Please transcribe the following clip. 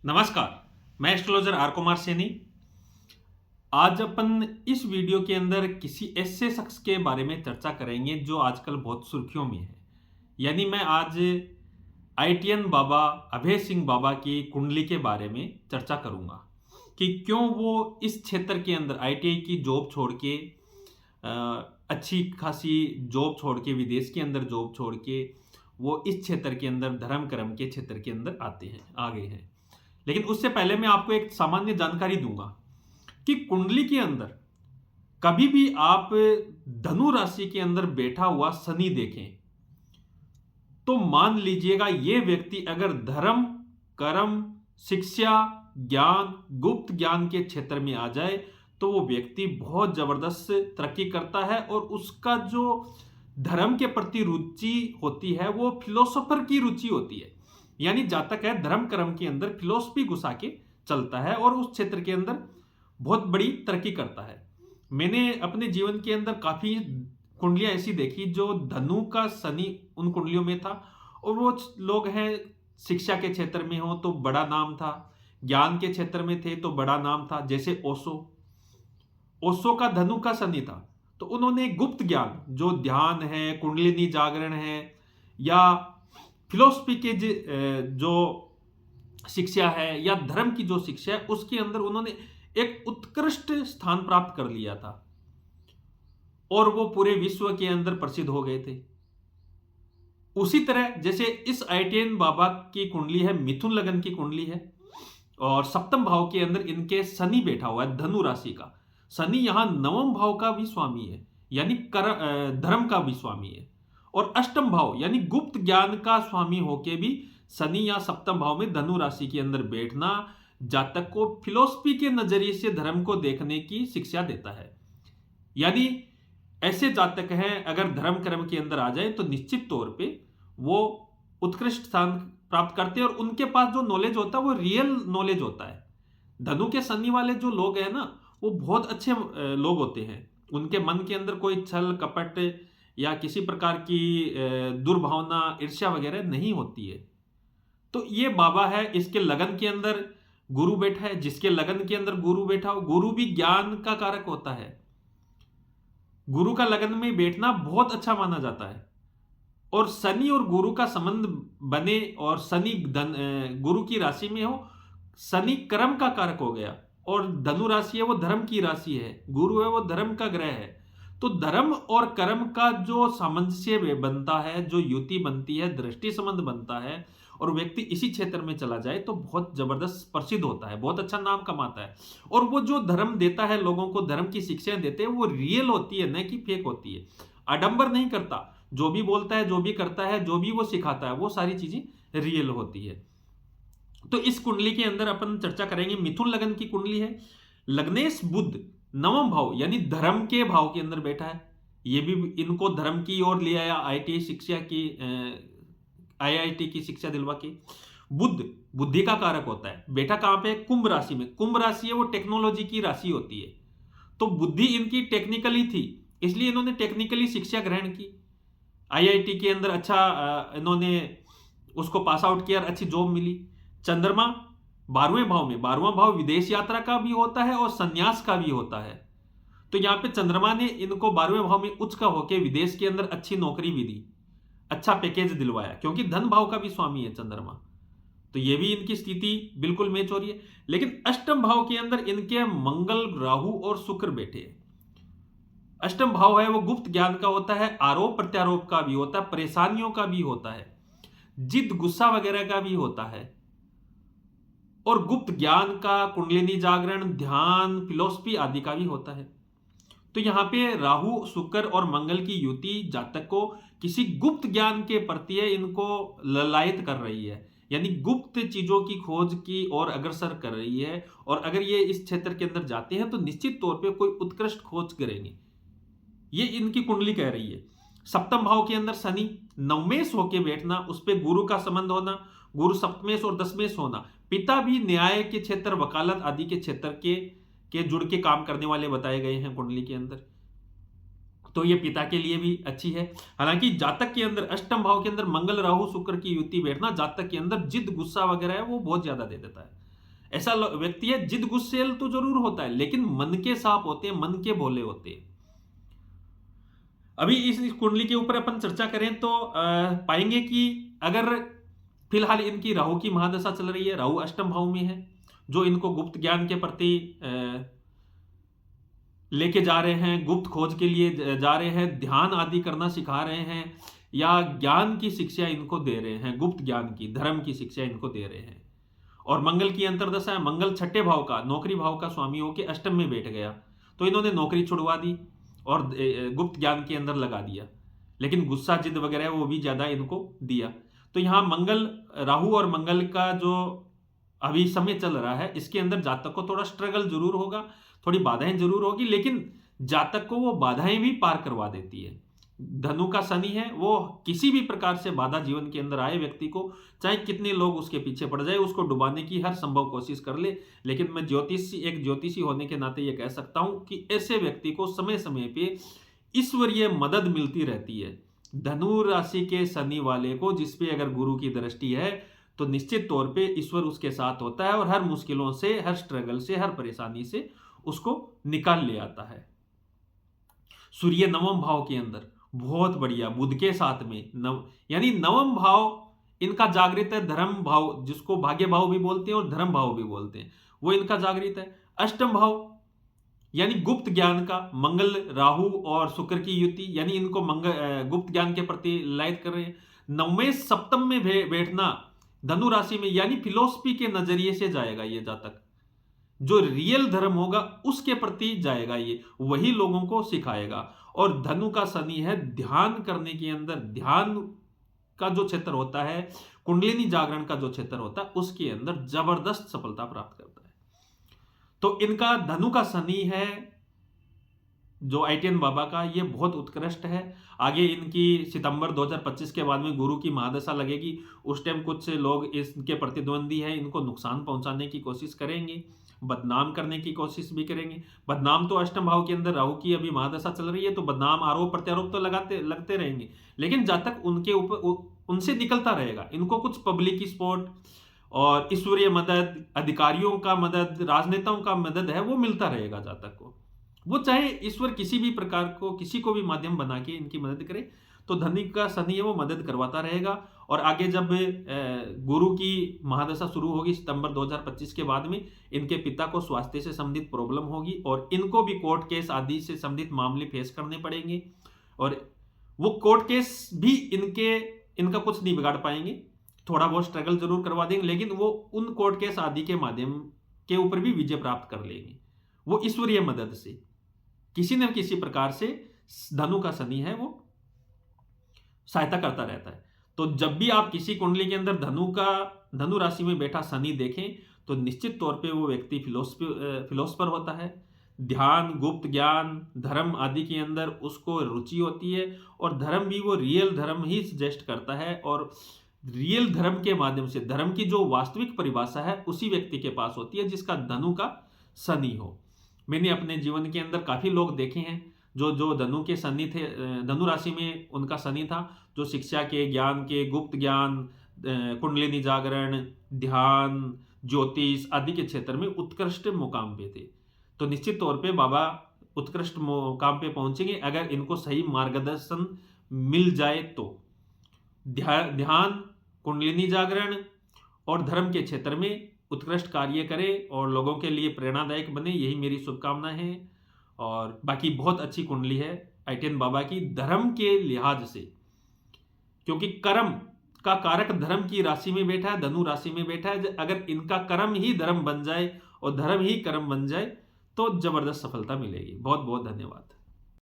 नमस्कार, मैं astrologer are Kumar Saini. आज अपन इस वीडियो के अंदर किसी ऐसे शख्स के बारे में चर्चा करेंगे जो आजकल बहुत सुर्खियों में है। यानी मैं आज आईटीएन बाबा अभय सिंह बाबा की कुंडली के बारे में चर्चा करूंगा कि क्यों वो इस क्षेत्र के अंदर आईटीआई की जॉब छोड़ के अच्छी खासी जॉब छोड़ के विदेश के अंदर जॉब छोड़ के वो इस क्षेत्र के अंदर धर्म कर्म के क्षेत्र के अंदर आ गए हैं। लेकिन उससे पहले मैं आपको एक सामान्य जानकारी दूंगा कि कुंडली के अंदर कभी भी आप धनु राशि के अंदर बैठा हुआ शनि देखें तो मान लीजिएगा ये व्यक्ति अगर धर्म कर्म शिक्षा ज्ञान गुप्त ज्ञान के क्षेत्र में आ जाए तो वो व्यक्ति बहुत जबरदस्त तरक्की करता है और उसका जो धर्म के प्रति रुचि होती है वो फिलोसोफर की रुचि होती है। यानी जातक है धर्म कर्म के अंदर फिलोसफी घुसा के चलता है और उस क्षेत्र के अंदर बहुत बड़ी तरक्की करता है। मैंने अपने जीवन के अंदर काफी कुंडलियां ऐसी देखी जो धनु का शनि उन कुंडलियों में था और वो लोग हैं शिक्षा के क्षेत्र में हो तो बड़ा नाम था, ज्ञान के क्षेत्र में थे तो बड़ा नाम था। जैसे ओशो का धनु का शनि था तो उन्होंने गुप्त ज्ञान जो ध्यान है, कुंडलिनी जागरण है या फिलोसफी के जो शिक्षा है या धर्म की जो शिक्षा है उसके अंदर उन्होंने एक उत्कृष्ट स्थान प्राप्त कर लिया था और वो पूरे विश्व के अंदर प्रसिद्ध हो गए थे। उसी तरह जैसे इस आईटीएन बाबा की कुंडली है, मिथुन लगन की कुंडली है और सप्तम भाव के अंदर इनके शनि बैठा हुआ है। धनु राशि का शनि यहां नवम भाव का भी स्वामी है यानी धर्म का भी स्वामी है और अष्टम भाव यानी गुप्त ज्ञान का स्वामी होके भी शनि या सप्तम भाव में धनु राशि के अंदर बैठना जातक को फिलोसफी के नजरिए से धर्म को देखने की शिक्षा देता है। यानी ऐसे जातक हैं अगर धर्म कर्म के अंदर आ जाए तो निश्चित तौर पे वो उत्कृष्ट स्थान प्राप्त करते हैं और उनके पास जो नॉलेज होता है वो रियल नॉलेज होता है। धनु के शनि वाले जो लोग हैं ना वो बहुत अच्छे लोग होते हैं। उनके मन के अंदर कोई छल कपट या किसी प्रकार की दुर्भावना ईर्ष्या वगैरह नहीं होती है। तो ये बाबा है, इसके लगन के अंदर गुरु बैठा है। जिसके लगन के अंदर गुरु बैठा हो, गुरु भी ज्ञान का कारक होता है। गुरु का लगन में बैठना बहुत अच्छा माना जाता है और शनि और गुरु का संबंध बने और शनि गुरु की राशि में हो, शनि कर्म का कारक हो गया और धनु राशि है वो धर्म की राशि है, गुरु है वो धर्म का ग्रह है। तो धर्म और कर्म का जो सामंजस्य बनता है, जो युति बनती है, दृष्टि संबंध बनता है और व्यक्ति इसी क्षेत्र में चला जाए तो बहुत जबरदस्त प्रसिद्ध होता है, बहुत अच्छा नाम कमाता है। और वो जो धर्म देता है लोगों को, धर्म की शिक्षाएं देते हैं वो रियल होती है, न कि फेक होती है। आडंबर नहीं करता, जो भी बोलता है, जो भी करता है, जो भी वो सिखाता है वो सारी चीजें रियल होती है। तो इस कुंडली के अंदर अपन चर्चा करेंगे। मिथुन लगन की कुंडली है, लग्नेश बुध नवम भाव यानी धर्म के भाव के अंदर बैठा है। ये भी इनको धर्म की ओर ले आया, आईटीआई शिक्षा की आईआईटी की शिक्षा दिलवा के। बुध बुद्धि का कारक होता है, बैठा कहां पे? कुंभ राशि में। कुंभ राशि है वो टेक्नोलॉजी की राशि होती है तो बुद्धि इनकी टेक्निकली थी, इसलिए इन्होंने टेक्निकली शिक्षा ग्रहण की। आईआईटी के अंदर अच्छा इन्होंने उसको पास आउट किया और अच्छी जॉब मिली। चंद्रमा 12वें भाव में, 12वां भाव विदेश यात्रा का भी होता है और संन्यास का भी होता है। तो यहां पे चंद्रमा ने इनको 12वें भाव में उच्च का होकर विदेश के अंदर अच्छी नौकरी भी दी, अच्छा पैकेज दिलवाया, क्योंकि धन भाव का भी स्वामी है चंद्रमा। तो ये भी इनकी स्थिति बिल्कुल मैच हो रही है। लेकिन अष्टम भाव के अंदर इनके मंगल राहु और शुक्र बैठे हैं। अष्टम भाव है वो गुप्त ज्ञान का होता है, आरोप प्रत्यारोप का भी होता है, परेशानियों का भी होता है, जिद गुस्सा वगैरह का भी होता है और गुप्त ज्ञान का, कुंडलिनी जागरण, ध्यान, फिलोसफी आदि का भी होता है। तो यहां पे राहु शुक्र और मंगल की युति जातक को किसी गुप्त ज्ञान के प्रति इनको ललायत कर रही है, यानी गुप्त चीजों की खोज की ओर अग्रसर कर रही है। और अगर ये इस क्षेत्र के अंदर जाते हैं तो निश्चित तौर पे कोई उत्कृष्ट खोज करेंगे, ये इनकी कुंडली कह रही है। सप्तम भाव के अंदर शनि नवमेश होके बैठना, उस पर गुरु का संबंध होना, गुरु सप्तमेश और दशमेश होना। पिता भी न्याय के क्षेत्र, वकालत आदि के क्षेत्र के जुड़ के काम करने वाले बताए गए हैं कुंडली के अंदर, तो ये पिता के लिए भी अच्छी है। हालांकि जातक के अंदर अष्टम भाव के अंदर मंगल राहु शुक्र की युति बैठना जातक के अंदर जिद गुस्सा वगैरह है वो बहुत ज्यादा दे देता है। ऐसा व्यक्ति है, जिद गुस्सेल तो जरूर होता है लेकिन मन के साफ होते हैं, मन के भोले होते हैं। अभी इस कुंडली के ऊपर अपन चर्चा करें तो पाएंगे कि अगर फिलहाल इनकी राहु की महादशा चल रही है, राहु अष्टम भाव में है, जो इनको गुप्त ज्ञान के प्रति लेके जा रहे हैं, गुप्त खोज के लिए जा रहे हैं, ध्यान आदि करना सिखा रहे हैं, या ज्ञान की शिक्षा इनको दे रहे हैं, गुप्त ज्ञान की, धर्म की शिक्षा इनको दे रहे हैं। और मंगल की अंतर्दशा है, मंगल छठे भाव का, नौकरी भाव का स्वामी होकर अष्टम में बैठ गया, तो इन्होंने नौकरी छुड़वा दी और गुप्त ज्ञान के अंदर लगा दिया, लेकिन गुस्सा जिद वगैरह वो भी ज्यादा इनको दिया। तो यहाँ मंगल, राहु और मंगल का जो अभी समय चल रहा है, इसके अंदर जातक को थोड़ा स्ट्रगल जरूर होगा, थोड़ी बाधाएं जरूर होगी, लेकिन जातक को वो बाधाएं भी पार करवा देती है। धनु का शनि है, वो किसी भी प्रकार से बाधा जीवन के अंदर आए व्यक्ति को, चाहे कितने लोग उसके पीछे पड़ जाए, उसको डुबाने की हर संभव कोशिश कर ले। लेकिन मैं एक ज्योतिषी होने के नाते ये कह सकता हूं कि ऐसे व्यक्ति को समय समय पे ईश्वरीय मदद मिलती रहती है। धनु राशि के शनि वाले को जिसपे अगर गुरु की दृष्टि है तो निश्चित तौर पे ईश्वर उसके साथ होता है और हर मुश्किलों से, हर स्ट्रगल से, हर परेशानी से उसको निकाल ले आता है। सूर्य नवम भाव के अंदर बहुत बढ़िया, बुध के साथ में यानी नवम भाव इनका जागृत है, धर्म भाव जिसको भाग्य भाव भी बोलते हैं और धर्म भाव भी बोलते हैं, वो इनका जागृत है। अष्टम भाव यानी गुप्त ज्ञान का, मंगल, राहु और शुक्र की युति, यानी इनको गुप्त ज्ञान के प्रति लायक कर रहे हैं। नवमें सप्तम में बैठना धनु राशि में, यानी फिलोसफी के नजरिए से जाएगा ये जातक, जो रियल धर्म होगा उसके प्रति जाएगा, ये वही लोगों को सिखाएगा। और धनु का शनि है, ध्यान करने के अंदर, ध्यान का जो क्षेत्र होता है, कुंडलिनी जागरण का जो क्षेत्र होता है, उसके अंदर जबरदस्त सफलता प्राप्त करता है। तो इनका धनु का शनि है जो ITN बाबा का, ये बहुत उत्कृष्ट है। आगे इनकी सितंबर 2025 के बाद में गुरु की महादशा लगेगी, उस टाइम कुछ लोग इसके प्रतिद्वंदी हैं, इनको नुकसान पहुंचाने की कोशिश करेंगे, बदनाम करने की कोशिश भी करेंगे। बदनाम तो अष्टम भाव के अंदर राहु की अभी महादशा चल रही है, तो बदनाम, आरोप प्रत्यारोप तो लगते रहेंगे, लेकिन जब तक उनके ऊपर उनसे निकलता रहेगा, इनको कुछ पब्लिक सपोर्ट और ईश्वरीय मदद, अधिकारियों का मदद, राजनेताओं का मदद है, वो मिलता रहेगा जातक को। वो चाहे ईश्वर किसी भी प्रकार को, किसी को भी माध्यम बना के इनकी मदद करे, तो धनी का शनि है वो मदद करवाता रहेगा। और आगे जब गुरु की महादशा शुरू होगी सितंबर 2025 के बाद में, इनके पिता को स्वास्थ्य से संबंधित प्रॉब्लम होगी और इनको भी कोर्ट केस आदि से संबंधित मामले फेस करने पड़ेंगे, और वो कोर्ट केस भी इनका कुछ नहीं बिगाड़ पाएंगे, थोड़ा बहुत स्ट्रगल जरूर करवा देंगे, लेकिन वो उन कोर्ट केस आदि के माध्यम के ऊपर भी विजय प्राप्त कर लेंगे, वो ईश्वरीय मदद से। किसी न किसी प्रकार से धनु का शनि है वो सहायता करता रहता है। तो जब भी आप किसी कुंडली के अंदर धनु राशि में बैठा शनि देखें, तो निश्चित तौर पे वो व्यक्ति फिलोसफर होता है, ध्यान, गुप्त ज्ञान, धर्म आदि के अंदर उसको रुचि होती है, और धर्म भी वो रियल धर्म ही सजेस्ट करता है, और रियल धर्म के माध्यम से धर्म की जो वास्तविक परिभाषा है उसी व्यक्ति के पास होती है जिसका धनु का शनि हो। मैंने अपने जीवन के अंदर काफी लोग देखे हैं जो धनु के शनि थे, धनु राशि में उनका शनि था, जो शिक्षा के, ज्ञान के, गुप्त ज्ञान, कुंडलिनी जागरण, ध्यान, ज्योतिष आदि के क्षेत्र में उत्कृष्ट मुकाम पे थे। तो निश्चित तौर पे बाबा उत्कृष्ट मुकाम पे पहुंचेंगे अगर इनको सही मार्गदर्शन मिल जाए तो। ध्यान, कुंडलिनी जागरण और धर्म के क्षेत्र में उत्कृष्ट कार्य करें और लोगों के लिए प्रेरणादायक बने, यही मेरी शुभकामना है। और बाकी बहुत अच्छी कुंडली है ITN बाबा की धर्म के लिहाज से, क्योंकि कर्म का कारक धर्म की राशि में बैठा है, धनु राशि में बैठा है। अगर इनका कर्म ही धर्म बन जाए और धर्म ही कर्म बन जाए तो जबरदस्त सफलता मिलेगी। बहुत बहुत धन्यवाद।